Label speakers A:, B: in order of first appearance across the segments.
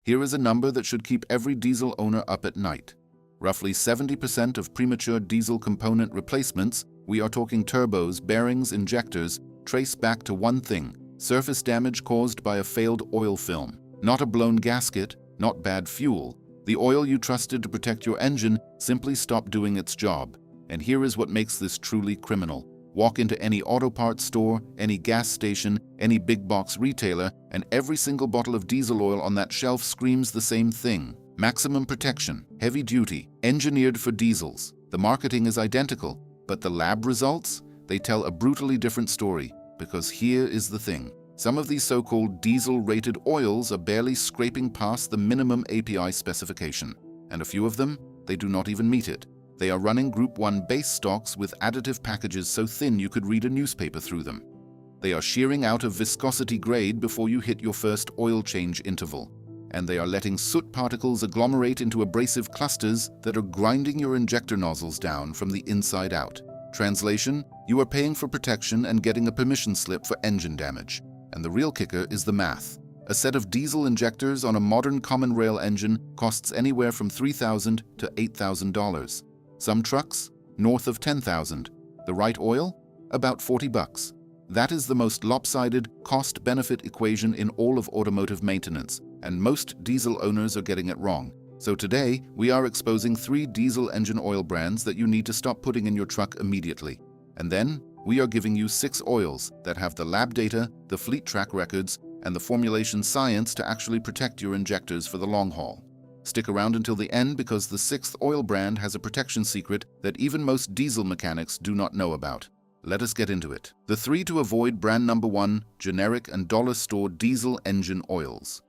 A: Here is a number that should keep every diesel owner up at night. Roughly 70% of premature diesel component replacements, we are talking turbos, bearings, injectors, trace back to one thing: surface damage caused by a failed oil film. Not a blown gasket, not bad fuel. The oil you trusted to protect your engine simply stopped doing its job. And here is what makes this truly criminal. Walk into any auto parts store, any gas station, any big box retailer, and every single bottle of diesel oil on that shelf screams the same thing: maximum protection, heavy duty, engineered for diesels. The marketing is identical, but the lab results? They tell a brutally different story, because here is the thing. Some of these so-called diesel-rated oils are barely scraping past the minimum API specification, and a few of them, they do not even meet it. They are running Group 1 base stocks with additive packages so thin you could read a newspaper through them. They are shearing out of viscosity grade before you hit your first oil change interval, and they are letting soot particles agglomerate into abrasive clusters that are grinding your injector nozzles down from the inside out. Translation: you are paying for protection and getting a permission slip for engine damage. And the real kicker is the math. A set of diesel injectors on a modern common rail engine costs anywhere from $3,000 to $8,000. Some trucks, north of $10,000. The right oil? About $40. That is the most lopsided cost-benefit equation in all of automotive maintenance, and most diesel owners are getting it wrong. So today, we are exposing 3 diesel engine oil brands that you need to stop putting in your truck immediately. And then, we are giving you 6 oils that have the lab data, the fleet track records, and the formulation science to actually protect your injectors for the long haul. Stick around until the end because the 6th oil brand has a protection secret that even most diesel mechanics do not know about. Let us get into it. The 3 to avoid: brand number 1, generic and dollar store diesel engine oils.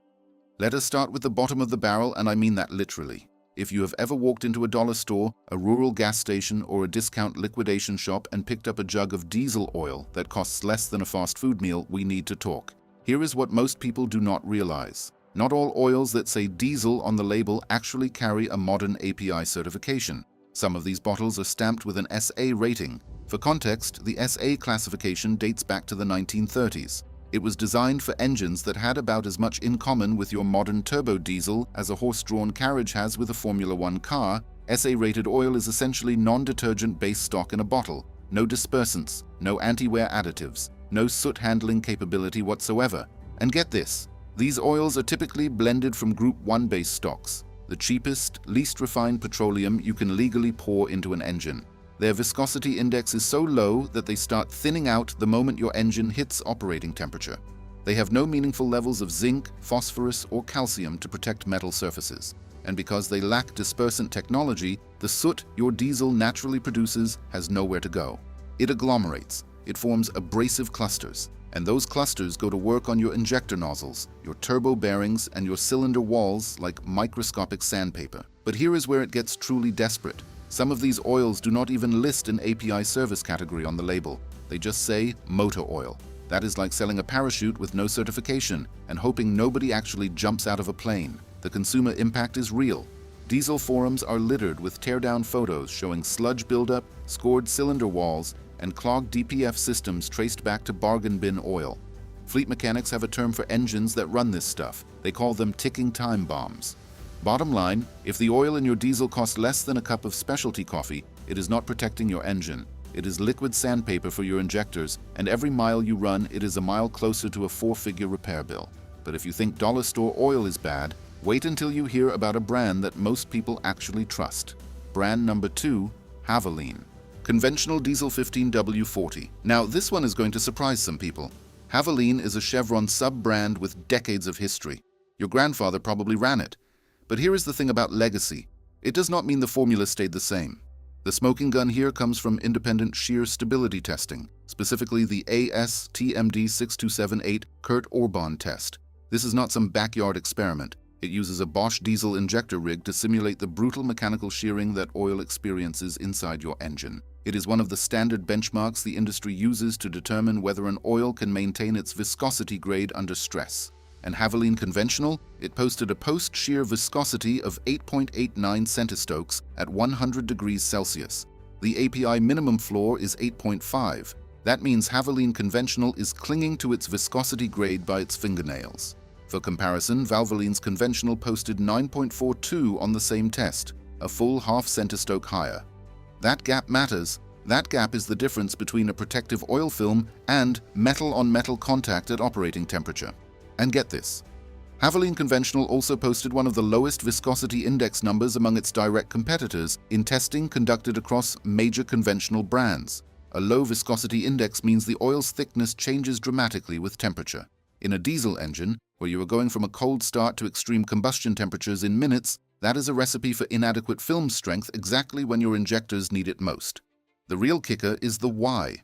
A: Let us start with the bottom of the barrel, and I mean that literally. If you have ever walked into a dollar store, a rural gas station, or a discount liquidation shop and picked up a jug of diesel oil that costs less than a fast food meal, we need to talk. Here is what most people do not realize. Not all oils that say diesel on the label actually carry a modern API certification. Some of these bottles are stamped with an SA rating. For context, the SA classification dates back to the 1930s. It was designed for engines that had about as much in common with your modern turbo diesel as a horse-drawn carriage has with a Formula One car. SA-rated oil is essentially non-detergent base stock in a bottle. No dispersants, no anti-wear additives, no soot handling capability whatsoever. And get this, these oils are typically blended from Group 1 base stocks, the cheapest, least refined petroleum you can legally pour into an engine. Their viscosity index is so low that they start thinning out the moment your engine hits operating temperature. They have no meaningful levels of zinc, phosphorus, or calcium to protect metal surfaces. And because they lack dispersant technology, the soot your diesel naturally produces has nowhere to go. It agglomerates, it forms abrasive clusters, and those clusters go to work on your injector nozzles, your turbo bearings, and your cylinder walls like microscopic sandpaper. But here is where it gets truly desperate. Some of these oils do not even list an API service category on the label. They just say motor oil. That is like selling a parachute with no certification and hoping nobody actually jumps out of a plane. The consumer impact is real. Diesel forums are littered with teardown photos showing sludge buildup, scored cylinder walls, and clogged DPF systems traced back to bargain bin oil. Fleet mechanics have a term for engines that run this stuff. They call them ticking time bombs. Bottom line, if the oil in your diesel costs less than a cup of specialty coffee, it is not protecting your engine. It is liquid sandpaper for your injectors, and every mile you run, it is a mile closer to a 4-figure repair bill. But if you think dollar store oil is bad, wait until you hear about a brand that most people actually trust. Brand number 2, Havoline. Conventional diesel 15W40. Now, this one is going to surprise some people. Havoline is a Chevron sub-brand with decades of history. Your grandfather probably ran it. But here is the thing about legacy. It does not mean the formula stayed the same. The smoking gun here comes from independent shear stability testing, specifically the ASTMD 6278 Kurt Orban test. This is not some backyard experiment. It uses a Bosch diesel injector rig to simulate the brutal mechanical shearing that oil experiences inside your engine. It is one of the standard benchmarks the industry uses to determine whether an oil can maintain its viscosity grade under stress. And Havoline Conventional, it posted a post-shear viscosity of 8.89 centistokes at 100 degrees Celsius. The API minimum floor is 8.5. That means Havoline Conventional is clinging to its viscosity grade by its fingernails. For comparison, Valvoline's conventional posted 9.42 on the same test, a full half centistroke higher. That gap matters. That gap is the difference between a protective oil film and metal-on-metal contact at operating temperature. And get this, Havoline Conventional also posted one of the lowest viscosity index numbers among its direct competitors in testing conducted across major conventional brands. A low viscosity index means the oil's thickness changes dramatically with temperature. In a diesel engine, where you are going from a cold start to extreme combustion temperatures in minutes, that is a recipe for inadequate film strength exactly when your injectors need it most. The real kicker is the why.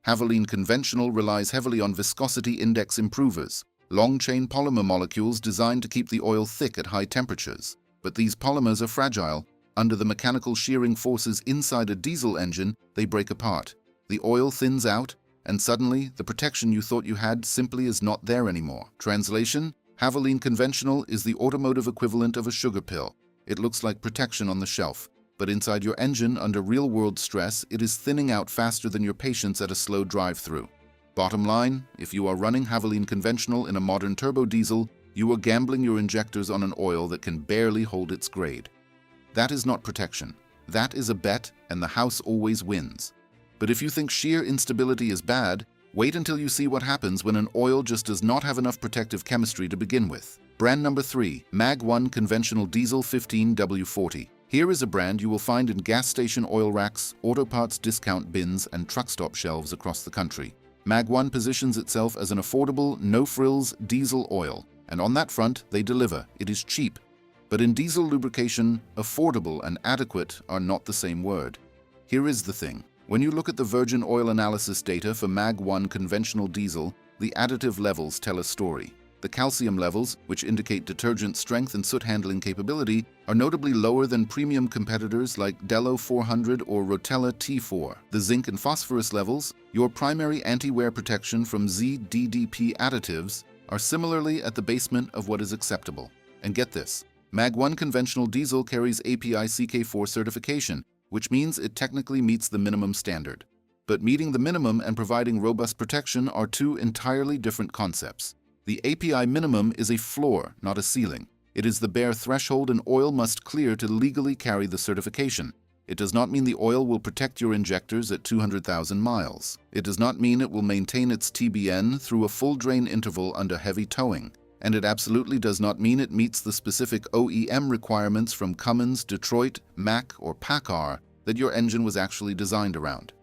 A: Havoline Conventional relies heavily on viscosity index improvers, long-chain polymer molecules designed to keep the oil thick at high temperatures. But these polymers are fragile. Under the mechanical shearing forces inside a diesel engine, they break apart. The oil thins out, and suddenly the protection you thought you had simply is not there anymore. Translation: Havoline Conventional is the automotive equivalent of a sugar pill. It looks like protection on the shelf, but inside your engine, under real-world stress, it is thinning out faster than your patience at a slow drive-through. Bottom line, if you are running Havoline Conventional in a modern turbo diesel, you are gambling your injectors on an oil that can barely hold its grade. That is not protection. That is a bet, and the house always wins. But if you think shear instability is bad, wait until you see what happens when an oil just does not have enough protective chemistry to begin with. Brand number 3, Mag 1 Conventional Diesel 15W40. Here is a brand you will find in gas station oil racks, auto parts discount bins, and truck stop shelves across the country. Mag 1 positions itself as an affordable, no-frills diesel oil, and on that front, they deliver. It is cheap. But in diesel lubrication, affordable and adequate are not the same word. Here is the thing. When you look at the virgin oil analysis data for Mag 1 conventional diesel, the additive levels tell a story. The calcium levels, which indicate detergent strength and soot handling capability, are notably lower than premium competitors like Delo 400 or Rotella T6. The zinc and phosphorus levels, your primary anti-wear protection from ZDDP additives, are similarly at the basement of what is acceptable. And get this, Mag 1 conventional diesel carries API CK4 certification, which means it technically meets the minimum standard. But meeting the minimum and providing robust protection are two entirely different concepts. The API minimum is a floor, not a ceiling. It is the bare threshold an oil must clear to legally carry the certification. It does not mean the oil will protect your injectors at 200,000 miles. It does not mean it will maintain its TBN through a full drain interval under heavy towing. And it absolutely does not mean it meets the specific OEM requirements from Cummins, Detroit, Mack, or PACCAR that your engine was actually designed around.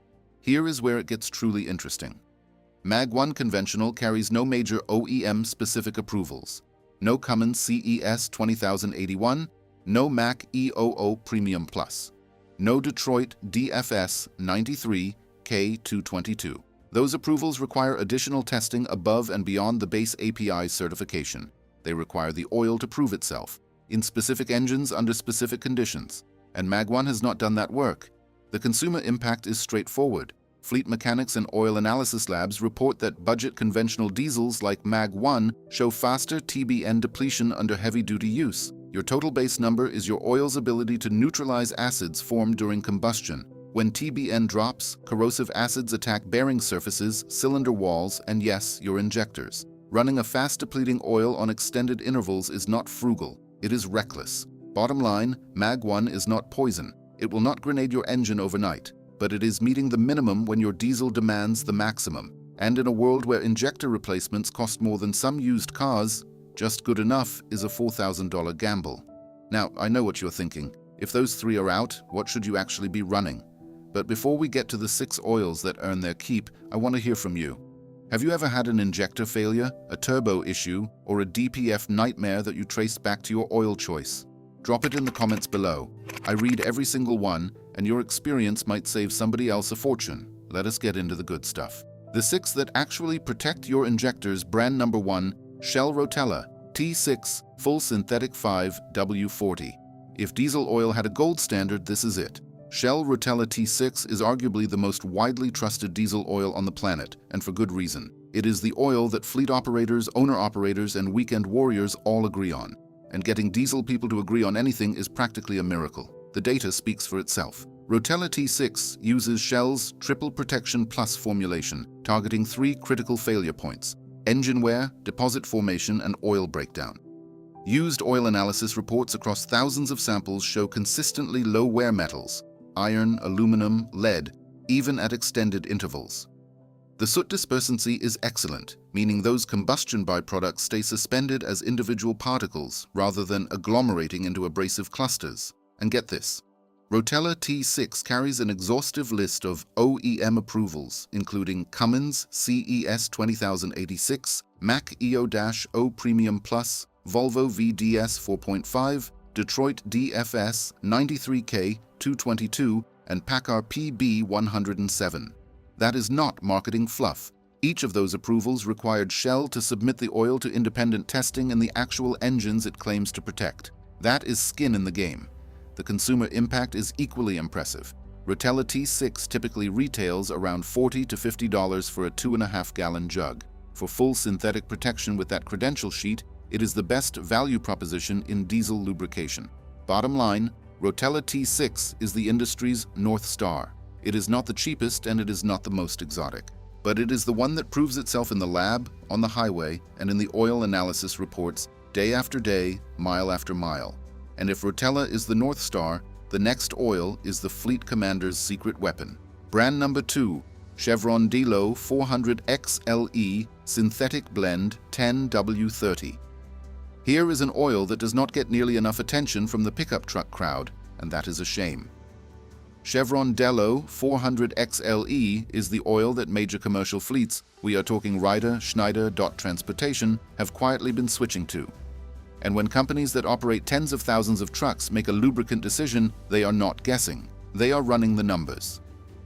A: Here is where it gets truly interesting. Mag 1 Conventional carries no major OEM-specific approvals. No Cummins CES 20081, no Mack E00 Premium Plus. No Detroit DFS 93 K222. Those approvals require additional testing above and beyond the base API certification. They require the oil to prove itself, in specific engines under specific conditions, and Mag 1 has not done that work. The consumer impact is straightforward. Fleet mechanics and oil analysis labs report that budget conventional diesels like Mag 1 show faster TBN depletion under heavy-duty use. Your total base number is your oil's ability to neutralize acids formed during combustion. When TBN drops, corrosive acids attack bearing surfaces, cylinder walls, and yes, your injectors. Running a fast-depleting oil on extended intervals is not frugal. It is reckless. Bottom line, Mag 1 is not poison. It will not grenade your engine overnight, but it is meeting the minimum when your diesel demands the maximum. And in a world where injector replacements cost more than some used cars, just good enough is a $4,000 gamble. Now, I know what you're thinking. If those three are out, what should you actually be running? But before we get to the 6 oils that earn their keep, I want to hear from you. Have you ever had an injector failure, a turbo issue, or a DPF nightmare that you traced back to your oil choice? Drop it in the comments below. I read every single one, and your experience might save somebody else a fortune. Let us get into the good stuff. The 6 that actually protect your injectors. Brand number 1, Shell Rotella T6 Full Synthetic 5 W40. If diesel oil had a gold standard, this is it. Shell Rotella T6 is arguably the most widely trusted diesel oil on the planet, and for good reason. It is the oil that fleet operators, owner-operators, and weekend warriors all agree on. And getting diesel people to agree on anything is practically a miracle. The data speaks for itself. Rotella T6 uses Shell's Triple Protection Plus formulation, targeting 3 critical failure points: engine wear, deposit formation, and oil breakdown. Used oil analysis reports across thousands of samples show consistently low wear metals, iron, aluminum, lead, even at extended intervals. The soot dispersancy is excellent, meaning those combustion byproducts stay suspended as individual particles rather than agglomerating into abrasive clusters. And get this, Rotella T6 carries an exhaustive list of OEM approvals, including Cummins CES 20086, Mack EO-O Premium Plus, Volvo VDS 4.5, Detroit DFS 93K 222, and Packard PB 107. That is not marketing fluff. Each of those approvals required Shell to submit the oil to independent testing in the actual engines it claims to protect. That is skin in the game. The consumer impact is equally impressive. Rotella T6 typically retails around $40 to $50 for a 2.5-gallon jug. For full synthetic protection with that credential sheet, it is the best value proposition in diesel lubrication. Bottom line, Rotella T6 is the industry's North Star. It is not the cheapest and it is not the most exotic, but it is the one that proves itself in the lab, on the highway, and in the oil analysis reports day after day, mile after mile. And if Rotella is the North Star, the next oil is the fleet commander's secret weapon. Brand number 2, Chevron Delo 400 XLE Synthetic Blend 10W30. Here is an oil that does not get nearly enough attention from the pickup truck crowd, and that is a shame. Chevron Delo 400 XLE is the oil that major commercial fleets, we are talking Ryder, Schneider, Transportation, have quietly been switching to. And when companies that operate tens of thousands of trucks make a lubricant decision, they are not guessing. They are running the numbers.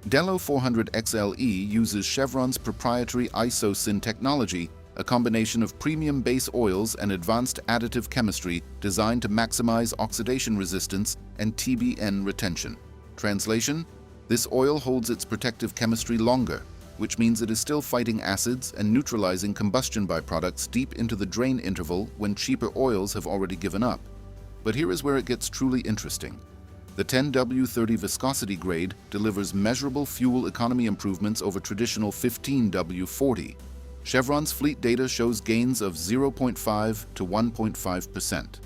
A: Delo 400 XLE uses Chevron's proprietary ISO-SYN technology, a combination of premium base oils and advanced additive chemistry designed to maximize oxidation resistance and TBN retention. Translation: this oil holds its protective chemistry longer, which means it is still fighting acids and neutralizing combustion byproducts deep into the drain interval when cheaper oils have already given up. But here is where it gets truly interesting. The 10W30 viscosity grade delivers measurable fuel economy improvements over traditional 15W40. Chevron's fleet data shows gains of 0.5 to 1.5%.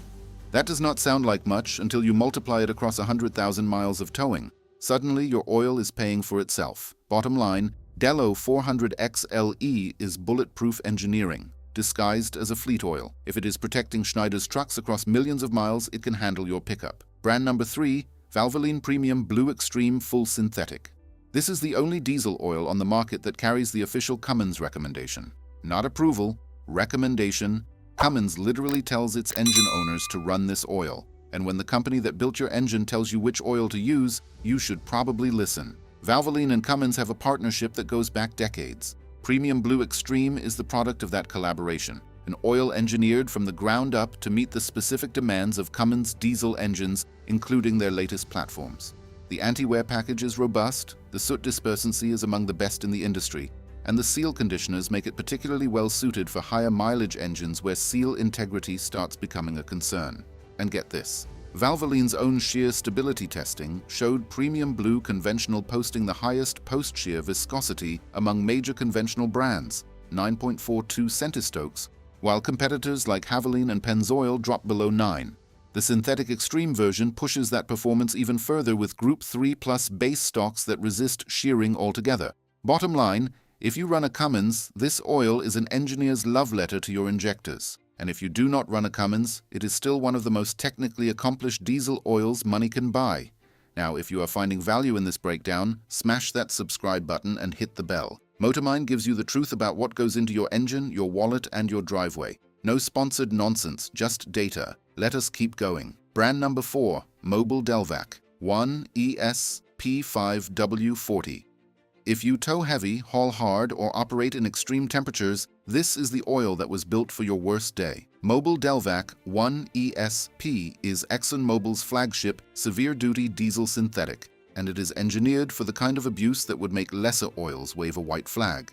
A: That does not sound like much until you multiply it across 100,000 miles of towing. Suddenly, your oil is paying for itself. Bottom line, Delo 400 XLE is bulletproof engineering, disguised as a fleet oil. If it is protecting Schneider's trucks across millions of miles, it can handle your pickup. Brand number 3, Valvoline Premium Blue Extreme Full Synthetic. This is the only diesel oil on the market that carries the official Cummins recommendation. Not approval, recommendation. Cummins literally tells its engine owners to run this oil. And when the company that built your engine tells you which oil to use, you should probably listen. Valvoline and Cummins have a partnership that goes back decades. Premium Blue Extreme is the product of that collaboration, an oil engineered from the ground up to meet the specific demands of Cummins diesel engines, including their latest platforms. The anti-wear package is robust, the soot dispersancy is among the best in the industry, and the seal conditioners make it particularly well suited for higher mileage engines where seal integrity starts becoming a concern. And get this, Valvoline's own shear stability testing showed Premium Blue Conventional posting the highest post-shear viscosity among major conventional brands, 9.42 centistokes, while competitors like Havoline and Amsoil drop below 9. The synthetic extreme version pushes that performance even further with Group 3 plus base stocks that resist shearing altogether. Bottom line, if you run a Cummins, this oil is an engineer's love letter to your injectors. And if you do not run a Cummins, it is still one of the most technically accomplished diesel oils money can buy. Now, if you are finding value in this breakdown, smash that subscribe button and hit the bell. Motormind gives you the truth about what goes into your engine, your wallet, and your driveway. No sponsored nonsense, just data. Let us keep going. Brand number 4, Mobil Delvac 1ESP5W40. If you tow heavy, haul hard, or operate in extreme temperatures, this is the oil that was built for your worst day. Mobil Delvac 1ESP is ExxonMobil's flagship severe-duty diesel synthetic, and it is engineered for the kind of abuse that would make lesser oils wave a white flag.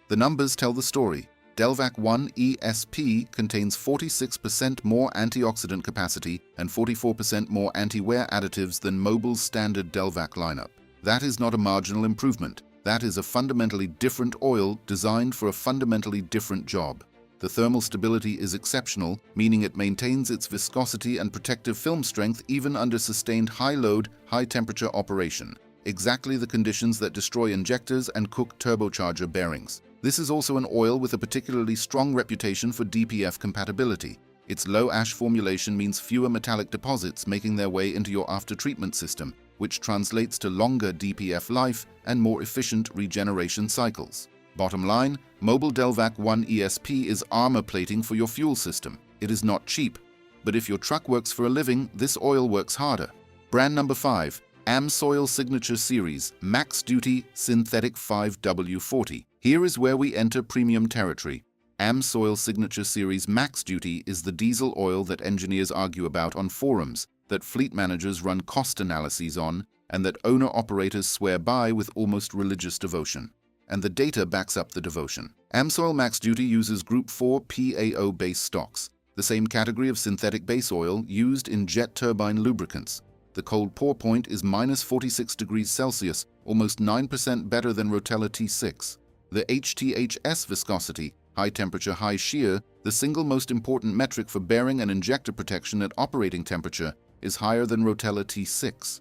A: The numbers tell the story. Delvac 1ESP contains 46% more antioxidant capacity and 44% more anti-wear additives than Mobil's standard Delvac lineup. That is not a marginal improvement. That is a fundamentally different oil designed for a fundamentally different job. The thermal stability is exceptional, meaning it maintains its viscosity and protective film strength even under sustained high-load, high-temperature operation. Exactly the conditions that destroy injectors and cook turbocharger bearings. This is also an oil with a particularly strong reputation for DPF compatibility. Its low ash formulation means fewer metallic deposits making their way into your after-treatment system, which translates to longer DPF life and more efficient regeneration cycles. Bottom line, Mobil Delvac 1 ESP is armor plating for your fuel system. It is not cheap, but if your truck works for a living, this oil works harder. Brand number 5, Amsoil Signature Series Max Duty Synthetic 5W40. Here is where we enter premium territory. Amsoil Signature Series Max Duty is the diesel oil that engineers argue about on forums, that fleet managers run cost analyses on, and that owner-operators swear by with almost religious devotion. And the data backs up the devotion. Amsoil Max Duty uses Group 4 PAO base stocks, the same category of synthetic base oil used in jet turbine lubricants. The cold pour point is minus 46 degrees Celsius, almost 9% better than Rotella T6. The HTHS viscosity, high temperature, high shear, the single most important metric for bearing and injector protection at operating temperature, is higher than Rotella T6.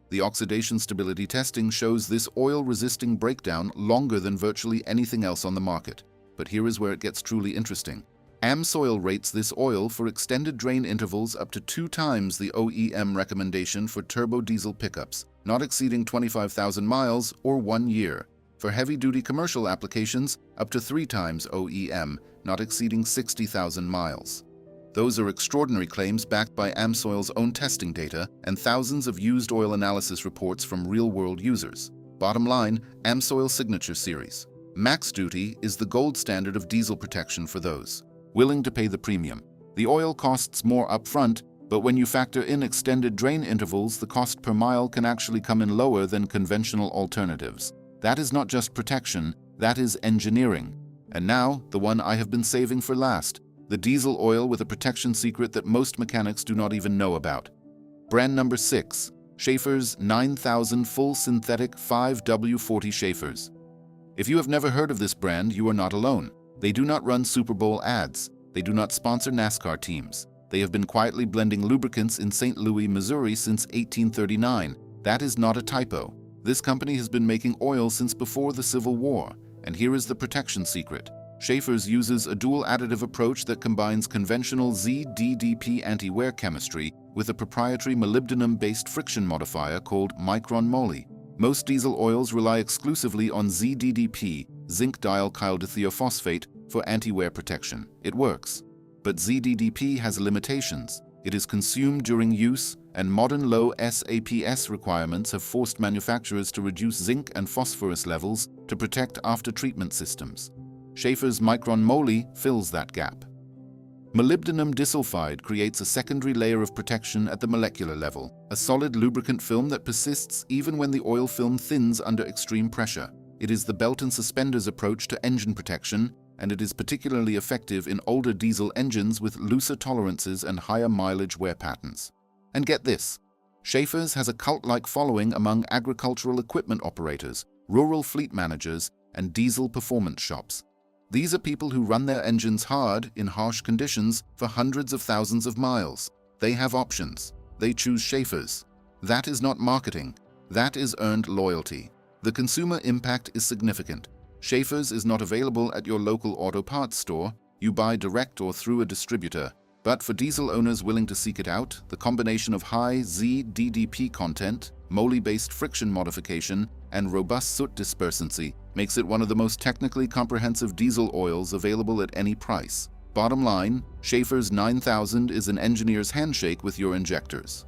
A: The oxidation stability testing shows this oil-resisting breakdown longer than virtually anything else on the market. But here is where it gets truly interesting. Amsoil rates this oil for extended drain intervals up to 2 times the OEM recommendation for turbo diesel pickups, not exceeding 25,000 miles or 1 year. For heavy-duty commercial applications, up to 3 times OEM, not exceeding 60,000 miles. Those are extraordinary claims backed by Amsoil's own testing data and thousands of used oil analysis reports from real-world users. Bottom line, Amsoil Signature Series. Max Duty is the gold standard of diesel protection for those willing to pay the premium. The oil costs more upfront, but when you factor in extended drain intervals, the cost per mile can actually come in lower than conventional alternatives. That is not just protection, that is engineering. And now, the one I have been saving for last. The diesel oil with a protection secret that most mechanics do not even know about. Brand number 6, Schaeffer's 9000 Full Synthetic 5W40 Schaeffers. If you have never heard of this brand, you are not alone. They do not run Super Bowl ads. They do not sponsor NASCAR teams. They have been quietly blending lubricants in St. Louis, Missouri since 1839. That is not a typo. This company has been making oil since before the Civil War, and here is the protection secret. Schaeffer's uses a dual additive approach that combines conventional ZDDP anti-wear chemistry with a proprietary molybdenum-based friction modifier called Micron Moly. Most diesel oils rely exclusively on ZDDP, zinc dialkylethiophosphate, for anti-wear protection. It works. But ZDDP has limitations. It is consumed during use, and modern low SAPS requirements have forced manufacturers to reduce zinc and phosphorus levels to protect after-treatment systems. Schaeffer's Micron Moly fills that gap. Molybdenum disulfide creates a secondary layer of protection at the molecular level, a solid lubricant film that persists even when the oil film thins under extreme pressure. It is the belt and suspenders approach to engine protection, and it is particularly effective in older diesel engines with looser tolerances and higher mileage wear patterns. And get this, Schaeffer's has a cult-like following among agricultural equipment operators, rural fleet managers, and diesel performance shops. These are people who run their engines hard in harsh conditions for hundreds of thousands of miles. They have options. They choose Schaeffer's. That is not marketing. That is earned loyalty. The consumer impact is significant. Schaeffer's is not available at your local auto parts store. You buy direct or through a distributor. But for diesel owners willing to seek it out, the combination of high ZDDP content, moly-based friction modification, and robust soot dispersancy makes it one of the most technically comprehensive diesel oils available at any price. Bottom line, Schaeffer's 9000 is an engineer's handshake with your injectors.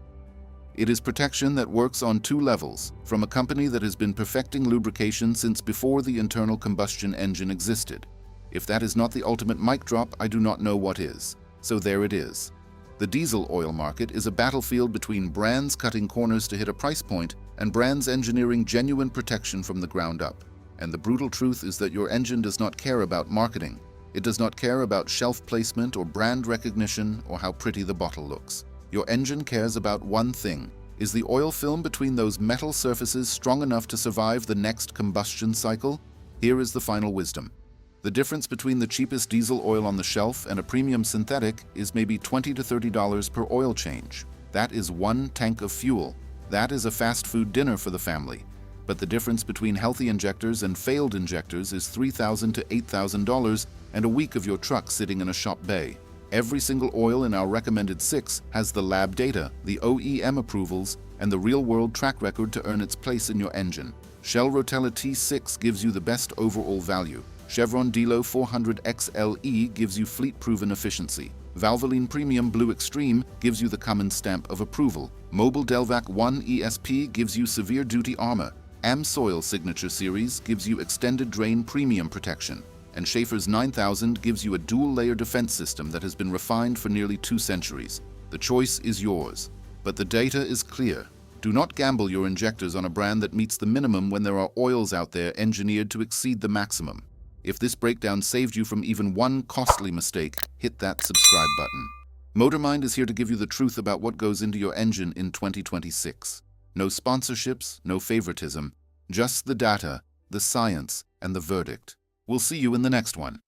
A: It is protection that works on 2 levels, from a company that has been perfecting lubrication since before the internal combustion engine existed. If that is not the ultimate mic drop, I do not know what is. So there it is. The diesel oil market is a battlefield between brands cutting corners to hit a price point and brands engineering genuine protection from the ground up. And the brutal truth is that your engine does not care about marketing. It does not care about shelf placement or brand recognition or how pretty the bottle looks. Your engine cares about one thing: Is the oil film between those metal surfaces strong enough to survive the next combustion cycle? Here is the final wisdom. The difference between the cheapest diesel oil on the shelf and a premium synthetic is maybe $20 to $30 per oil change. That is one tank of fuel. That is a fast food dinner for the family. But the difference between healthy injectors and failed injectors is $3,000 to $8,000 and a week of your truck sitting in a shop bay. Every single oil in our recommended 6 has the lab data, the OEM approvals, and the real-world track record to earn its place in your engine. Shell Rotella T6 gives you the best overall value. Chevron Delo 400 XLE gives you fleet-proven efficiency. Valvoline Premium Blue Extreme gives you the Cummins stamp of approval. Mobil Delvac 1 ESP gives you severe duty armor. Amsoil Signature Series gives you extended drain premium protection. And Schaeffer's 9000 gives you a dual-layer defense system that has been refined for nearly 2 centuries. The choice is yours. But the data is clear. Do not gamble your injectors on a brand that meets the minimum when there are oils out there engineered to exceed the maximum. If this breakdown saved you from even one costly mistake, hit that subscribe button. MotorMind is here to give you the truth about what goes into your engine in 2026. No sponsorships, no favoritism, just the data, the science, and the verdict. We'll see you in the next one.